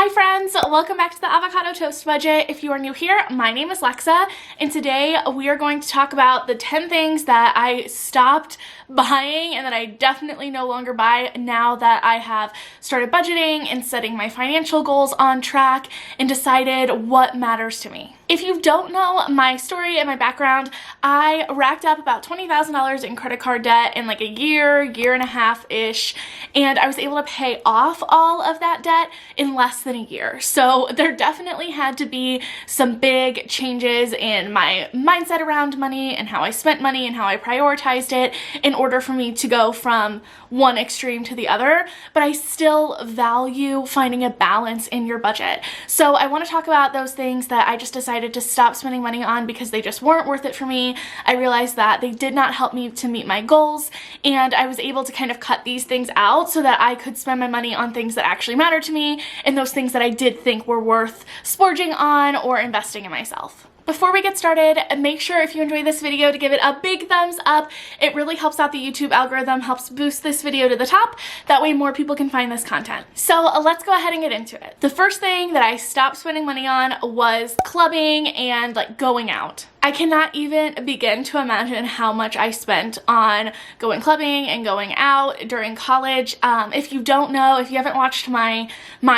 Hi friends, welcome back to the Avocado Toast Budget. If you are new here, my name is Lexa, and today we are going to talk about the 10 things that I stopped buying and that I definitely no longer buy now that I have started budgeting and setting my financial goals on track and decided what matters to me. If you don't know my story and my background, I racked up about $20,000 in credit card debt in like a year and a half-ish, and I was able to pay off all of that debt in less than a year. So there definitely had to be some big changes in my mindset around money and how I spent money and how I prioritized it in order for me to go from one extreme to the other, but I still value finding a balance in your budget. So I want to talk about those things that I just decided to stop spending money on because they just weren't worth it for me. I realized that they did not help me to meet my goals, and I was able to kind of cut these things out so that I could spend my money on things that actually matter to me and those things that I did think were worth splurging on or investing in myself. Before we get started, make sure if you enjoyed this video to give it a big thumbs up. It really helps out the YouTube algorithm, helps boost this video to the top. That way more people can find this content. So let's go ahead and get into it. The first thing that I stopped spending money on was clubbing and like going out. I cannot even begin to imagine how much I spent on going clubbing and going out during college. If you don't know, if you haven't watched my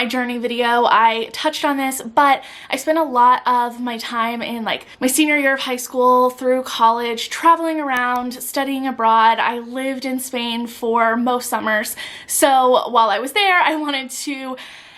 journey video, I touched on this, but I spent a lot of my time in like my senior year of high school through college, traveling around, studying abroad. I lived in Spain for most summers. So while I was there, I wanted to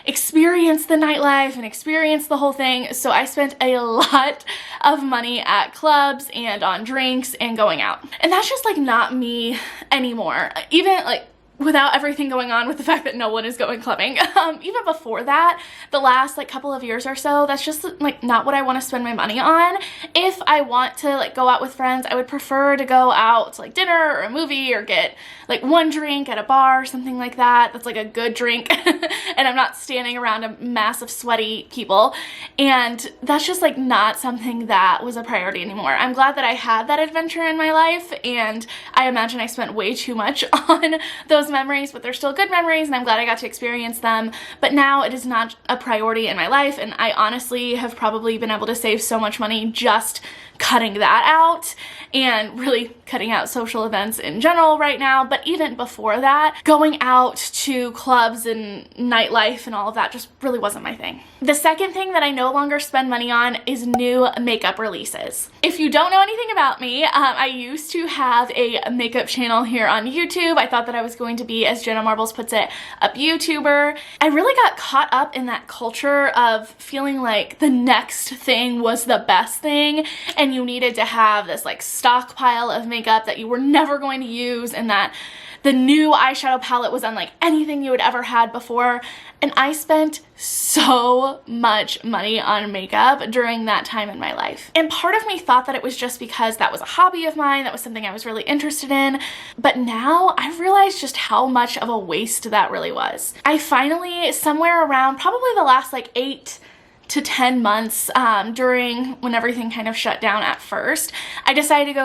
experience the nightlife and experience the whole thing. So I spent a lot of money at clubs and on drinks and going out. And that's just like not me anymore. Even like without everything going on with the fact that no one is going clubbing. Even before that, the last like couple of years or so, that's just like not what I want to spend my money on. If I want to like go out with friends, I would prefer to go out to like dinner or a movie or get like one drink at a bar or something like that. That's like a good drink and I'm not standing around a mass of sweaty people. And that's just like not something that was a priority anymore. I'm glad that I had that adventure in my life, and I imagine I spent way too much on those memories, but they're still good memories and I'm glad I got to experience them. But now it is not a priority in my life, and I honestly have probably been able to save so much money just cutting that out and really cutting out social events in general right now. But even before that, going out to clubs and nightlife and all of that just really wasn't my thing. The second thing that I no longer spend money on is new makeup releases. If you don't know anything about me, I used to have a makeup channel here on YouTube. I thought that I was going to be, as Jenna Marbles puts it, a YouTuber. I really got caught up in that culture of feeling like the next thing was the best thing, and you needed to have this like stockpile of makeup that you were never going to use, and that the new eyeshadow palette was unlike anything you had ever had before. And I spent so much money on makeup during that time in my life. And part of me thought that it was just because that was a hobby of mine, that was something I was really interested in. But now I've realized just how much of a waste that really was. I finally, somewhere around probably the last like 8 to 10 months during when everything kind of shut down at first, I decided to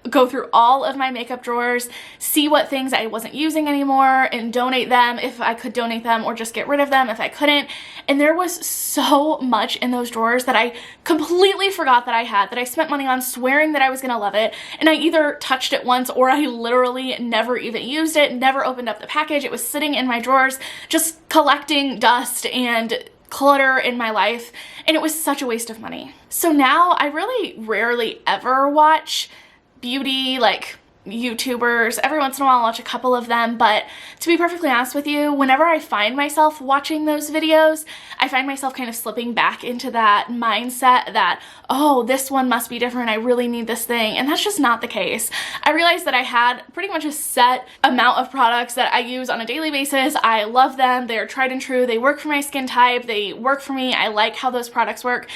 go through all of my makeup drawers, see what things I wasn't using anymore and donate them if I could donate them, or just get rid of them if I couldn't. And there was so much in those drawers that I completely forgot that I had, that I spent money on swearing that I was gonna love it, and I either touched it once or I literally never even used it, never opened up the package. It was sitting in my drawers just collecting dust and clutter in my life, and it was such a waste of money. So now I really rarely ever watch beauty like YouTubers. Every once in a while I'll watch a couple of them, but to be perfectly honest with you, whenever I find myself watching those videos, I find myself kind of slipping back into that mindset that, oh, this one must be different, I really need this thing, and that's just not the case. I realized that I had pretty much a set amount of products that I use on a daily basis. I love them, they're tried and true, they work for my skin type, they work for me, I like how those products work.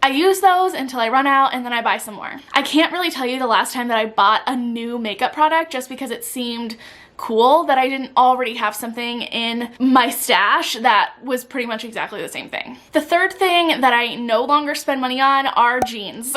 I use those until I run out, and then I buy some more. I can't really tell you the last time that I bought a new makeup product just because it seemed cool that I didn't already have something in my stash that was pretty much exactly the same thing. The third thing that I no longer spend money on are jeans.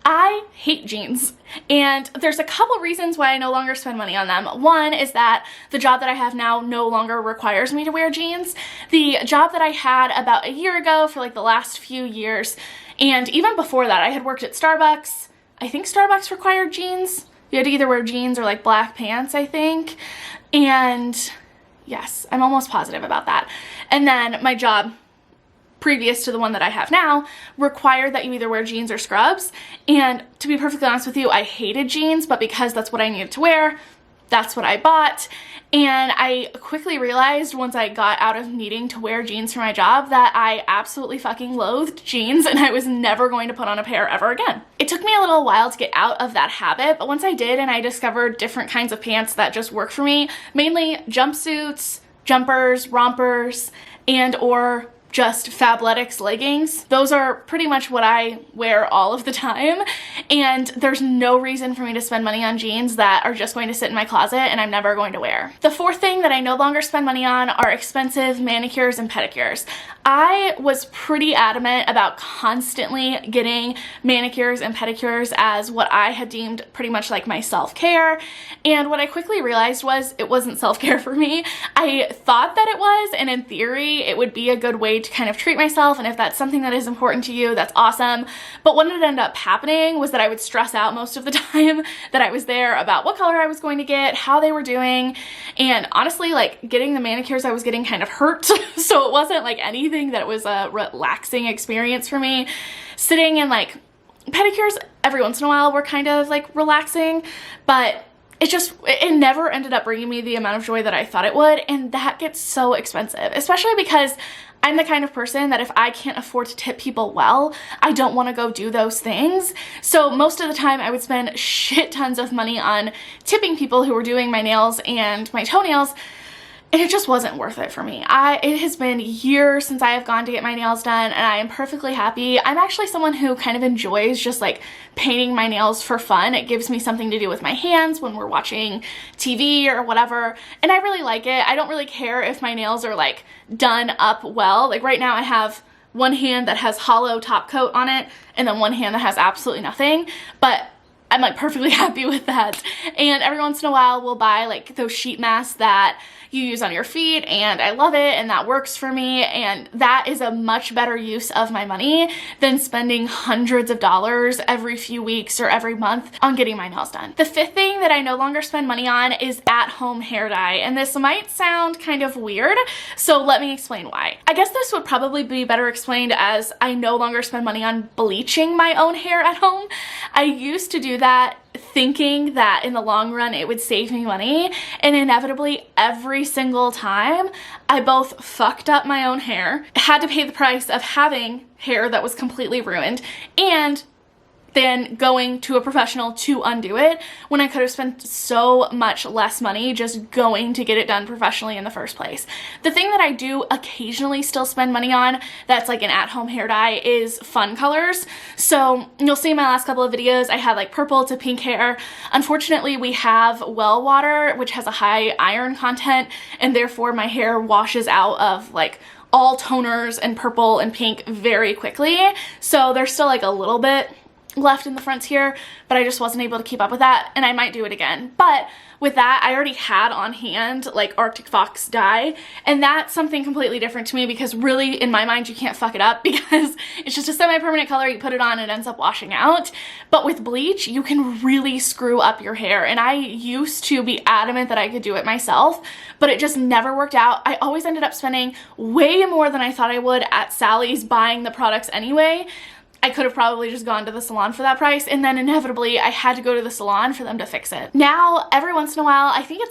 I hate jeans, and there's a couple reasons why I no longer spend money on them. One is that the job that I have now no longer requires me to wear jeans. The job that I had about a year ago for like the last few years, and even before that, I had worked at Starbucks. I think Starbucks required jeans. You had to either wear jeans or like black pants, I think. And yes, I'm almost positive about that. And then my job previous to the one that I have now required that you either wear jeans or scrubs. And to be perfectly honest with you, I hated jeans, but because that's what I needed to wear, that's what I bought. And I quickly realized once I got out of needing to wear jeans for my job that I absolutely fucking loathed jeans, and I was never going to put on a pair ever again. It took me a little while to get out of that habit, but once I did and I discovered different kinds of pants that just work for me, mainly jumpsuits, jumpers, rompers, and or just Fabletics leggings. Those are pretty much what I wear all of the time, and there's no reason for me to spend money on jeans that are just going to sit in my closet and I'm never going to wear. The fourth thing that I no longer spend money on are expensive manicures and pedicures. I was pretty adamant about constantly getting manicures and pedicures as what I had deemed pretty much like my self-care, and what I quickly realized was it wasn't self-care for me. I thought that it was, and in theory it would be a good way to kind of treat myself, and if that's something that is important to you, that's awesome. But what ended up happening was that I would stress out most of the time that I was there about what color I was going to get, how they were doing, and honestly, like, getting the manicures I was getting kind of hurt, so it wasn't like anything that was a relaxing experience for me. Sitting in like pedicures every once in a while were kind of like relaxing, but it never ended up bringing me the amount of joy that I thought it would, and that gets so expensive, especially because I'm the kind of person that if I can't afford to tip people well, I don't want to go do those things. So most of the time I would spend shit tons of money on tipping people who were doing my nails and my toenails, and it just wasn't worth it for me. It has been years since I have gone to get my nails done, and I am perfectly happy. I'm actually someone who kind of enjoys just like painting my nails for fun. It gives me something to do with my hands when we're watching TV or whatever, and I really like it. I don't really care if my nails are like done up well. Like right now I have one hand that has hollow top coat on it and then one hand that has absolutely nothing, but I'm like perfectly happy with that. And every once in a while we'll buy like those sheet masks that you use on your feet, and I love it, and that works for me, and that is a much better use of my money than spending hundreds of dollars every few weeks or every month on getting my nails done. The fifth thing that I no longer spend money on is at-home hair dye, and this might sound kind of weird, so let me explain why. I guess this would probably be better explained as I no longer spend money on bleaching my own hair at home. I used to do that thinking that in the long run it would save me money, and inevitably every single time I both fucked up my own hair, had to pay the price of having hair that was completely ruined, and than going to a professional to undo it when I could have spent so much less money just going to get it done professionally in the first place. The thing that I do occasionally still spend money on that's like an at-home hair dye is fun colors. So you'll see in my last couple of videos I have like purple to pink hair. Unfortunately, we have well water, which has a high iron content, and therefore my hair washes out of like all toners and purple and pink very quickly. So there's still like a little bit left in the fronts here, but I just wasn't able to keep up with that, and I might do it again. But with that, I already had on hand like Arctic Fox dye, and that's something completely different to me because really in my mind you can't fuck it up because it's just a semi-permanent color. You put it on, it ends up washing out. But with bleach you can really screw up your hair, and I used to be adamant that I could do it myself, but it just never worked out. I always ended up spending way more than I thought I would at Sally's buying the products anyway. I could have probably just gone to the salon for that price, and then inevitably I had to go to the salon for them to fix it. Now, every once in a while, I think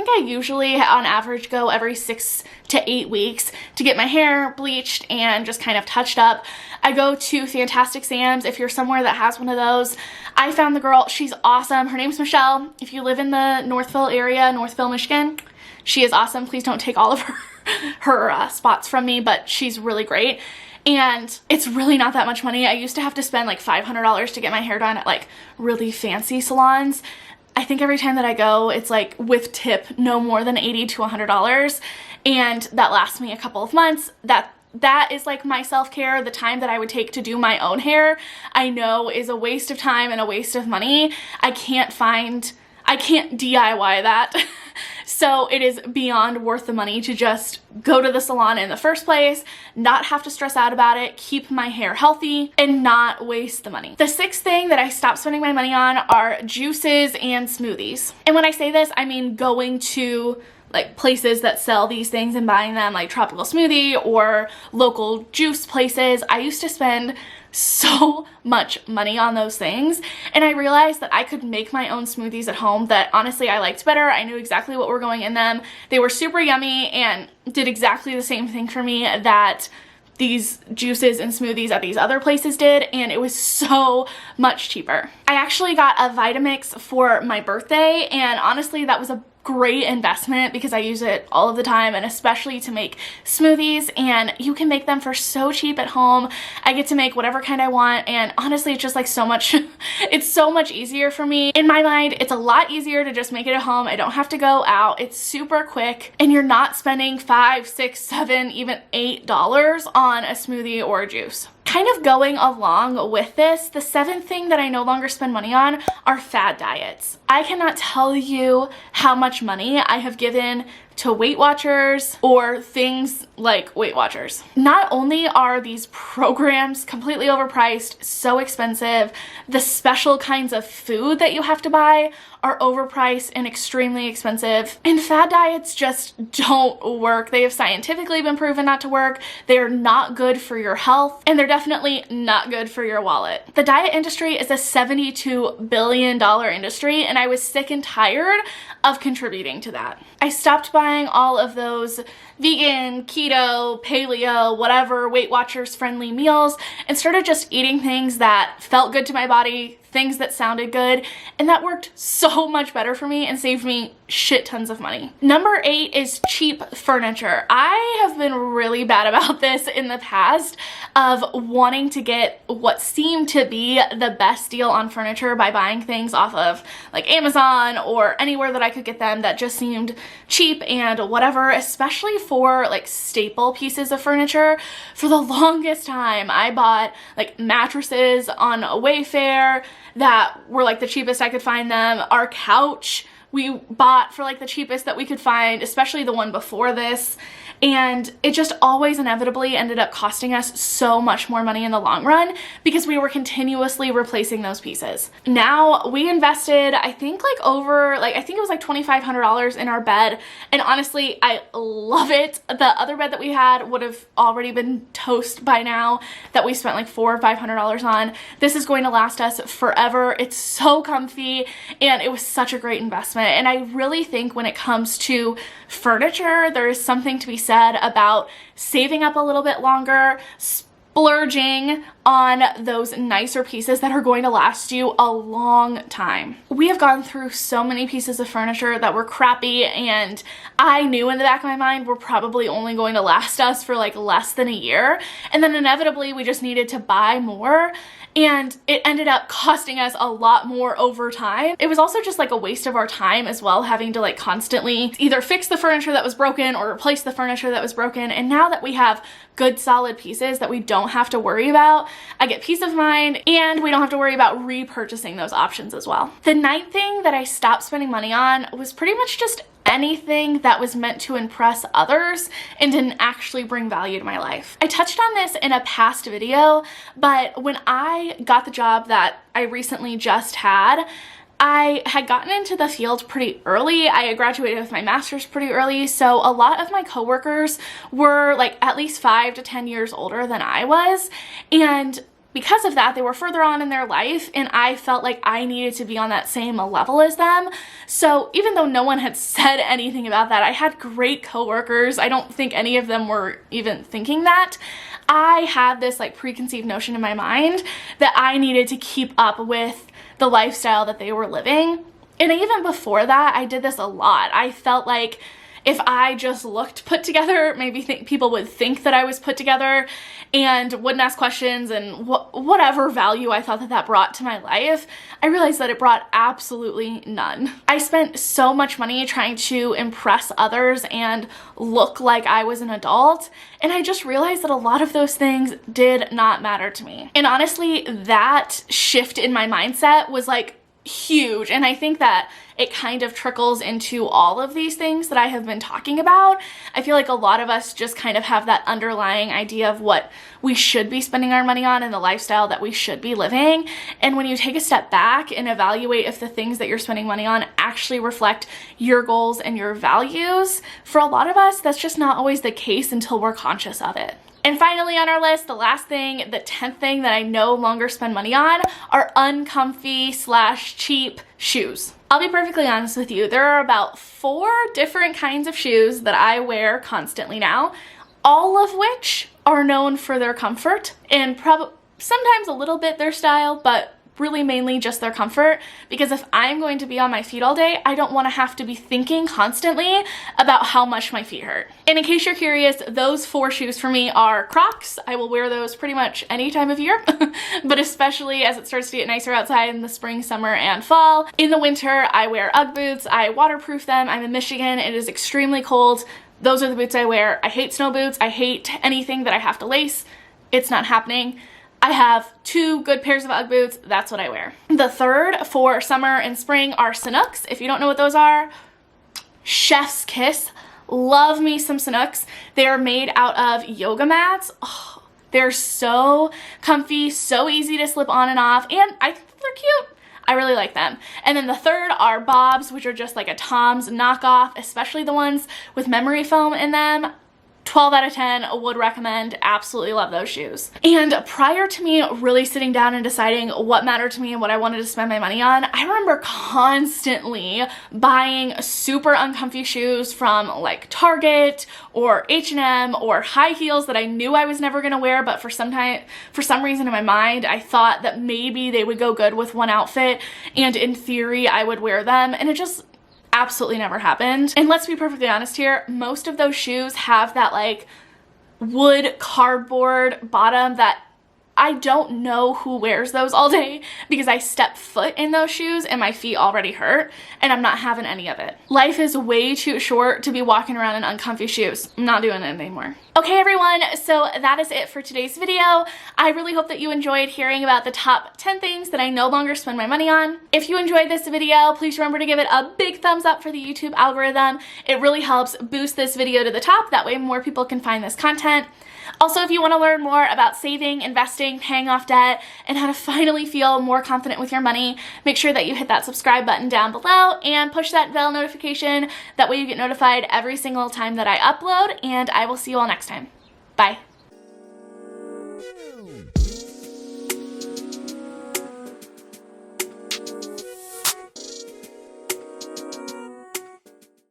I usually on average go every 6 to 8 weeks to get my hair bleached and just kind of touched up. I go to Fantastic Sam's if you're somewhere that has one of those. I found the girl, she's awesome. Her name's Michelle. If you live in the Northville area, Northville, Michigan, she is awesome. Please don't take all of her spots from me, but she's really great. And it's really not that much money. I used to have to spend like $500 to get my hair done at like really fancy salons. I think every time that I go, it's like with tip, no more than $80 to $100. And that lasts me a couple of months. That is like my self-care. The time that I would take to do my own hair, I know is a waste of time and a waste of money. I can't DIY that. So it is beyond worth the money to just go to the salon in the first place, not have to stress out about it, keep my hair healthy, and not waste the money. The sixth thing that I stopped spending my money on are juices and smoothies. And when I say this, I mean going to like places that sell these things and buying them, like Tropical Smoothie or local juice places. I used to spend so much money on those things, and I realized that I could make my own smoothies at home that honestly I liked better. I knew exactly what were going in them. They were super yummy and did exactly the same thing for me that these juices and smoothies at these other places did, and it was so much cheaper. I actually got a Vitamix for my birthday, and honestly that was a great investment because I use it all of the time, and especially to make smoothies, and you can make them for so cheap at home. I get to make whatever kind I want, and honestly it's just like so much it's so much easier for me. In my mind, it's a lot easier to just make it at home. I don't have to go out. It's super quick, and you're not spending $5, $6, $7, even $8 on a smoothie or a juice. Kind of going along with this, the seventh thing that I no longer spend money on are fad diets. I cannot tell you how much money I have given to Weight Watchers or things like Weight Watchers. Not only are these programs completely overpriced, so expensive, the special kinds of food that you have to buy are overpriced and extremely expensive, and fad diets just don't work. They have scientifically been proven not to work. They are not good for your health, and they're definitely not good for your wallet. The diet industry is a $72 billion industry, and I was sick and tired of contributing to that. I stopped buying all of those vegan, keto, paleo, whatever Weight Watchers friendly meals, and started just eating things that felt good to my body, things that sounded good, and that worked so much better for me and saved me shit tons of money. Number 8 is cheap furniture. I have been really bad about this in the past of wanting to get what seemed to be the best deal on furniture by buying things off of like Amazon or anywhere that I could get them that just seemed cheap and whatever, especially for like staple pieces of furniture. For the longest time, I bought like mattresses on Wayfair that were like the cheapest I could find them. Our couch we bought for like the cheapest that we could find, especially the one before this. And it just always inevitably ended up costing us so much more money in the long run because we were continuously replacing those pieces. Now we invested, I think it was like $2,500 in our bed. And honestly, I love it. The other bed that we had would have already been toast by now that we spent like $400 or $500 on. This is going to last us forever. It's so comfy and it was such a great investment. And I really think when it comes to furniture, there is something to be said about saving up a little bit longer, splurging on those nicer pieces that are going to last you a long time. We have gone through so many pieces of furniture that were crappy, and I knew in the back of my mind were probably only going to last us for like less than a year, and then inevitably we just needed to buy more, and it ended up costing us a lot more over time. It was also just like a waste of our time as well, having to like constantly either fix the furniture that was broken or replace the furniture that was broken. And now that we have good solid pieces that we don't have to worry about, I get peace of mind, and we don't have to worry about repurchasing those options as well. The ninth thing that I stopped spending money on was pretty much just anything that was meant to impress others and didn't actually bring value to my life. I touched on this in a past video, but when I got the job that I recently just had, I had gotten into the field pretty early. I graduated with my master's pretty early, so a lot of my coworkers were like at least 5 to 10 years older than I was, and because of that, they were further on in their life, and I felt like I needed to be on that same level as them. So even though no one had said anything about that, I had great coworkers. I don't think any of them were even thinking that. I had this like preconceived notion in my mind that I needed to keep up with the lifestyle that they were living. And even before that, I did this a lot. I felt like if I just looked put together, maybe people would think that I was put together and wouldn't ask questions and whatever value I thought that that brought to my life, I realized that it brought absolutely none. I spent so much money trying to impress others and look like I was an adult, and I just realized that a lot of those things did not matter to me. And honestly, that shift in my mindset was like huge, and I think that it kind of trickles into all of these things that I have been talking about. I feel like a lot of us just kind of have that underlying idea of what we should be spending our money on and the lifestyle that we should be living. And when you take a step back and evaluate if the things that you're spending money on actually reflect your goals and your values, for a lot of us, that's just not always the case until we're conscious of it. And finally on our list, the last thing, the 10th thing that I no longer spend money on are uncomfy / cheap shoes. I'll be perfectly honest with you, there are about 4 different kinds of shoes that I wear constantly now, all of which are known for their comfort and sometimes a little bit their style, but really mainly just their comfort, because if I'm going to be on my feet all day, I don't want to have to be thinking constantly about how much my feet hurt. And in case you're curious, those 4 shoes for me are Crocs. I will wear those pretty much any time of year, but especially as it starts to get nicer outside in the spring, summer, and fall. In the winter, I wear Ugg boots. I waterproof them. I'm in Michigan. It is extremely cold. Those are the boots I wear. I hate snow boots. I hate anything that I have to lace. It's not happening. I have 2 good pairs of Ugg boots. That's what I wear. The third for summer and spring are Sanooks. If you don't know what those are, chef's kiss. Love me some Sanooks. They are made out of yoga mats. Oh, they're so comfy, so easy to slip on and off, and I think they're cute. I really like them. And then the third are Bobs, which are just like a Tom's knockoff, especially the ones with memory foam in them. 12 out of 10 would recommend. Absolutely love those shoes. And prior to me really sitting down and deciding what mattered to me and what I wanted to spend my money on, I remember constantly buying super uncomfy shoes from like Target or H&M or high heels that I knew I was never gonna wear, but for some reason in my mind, I thought that maybe they would go good with one outfit and in theory I would wear them, and it just absolutely never happened. And let's be perfectly honest here, most of those shoes have that like wood cardboard bottom that I don't know who wears those all day, because I step foot in those shoes and my feet already hurt and I'm not having any of it. Life is way too short to be walking around in uncomfy shoes. I'm not doing it anymore. Okay everyone, so that is it for today's video. I really hope that you enjoyed hearing about the top 10 things that I no longer spend my money on. If you enjoyed this video, please remember to give it a big thumbs up for the YouTube algorithm. It really helps boost this video to the top. That way more people can find this content. Also, if you want to learn more about saving, investing, paying off debt, and how to finally feel more confident with your money, make sure that you hit that subscribe button down below and push that bell notification. That way you get notified every single time that I upload, and I will see you all next time. Bye.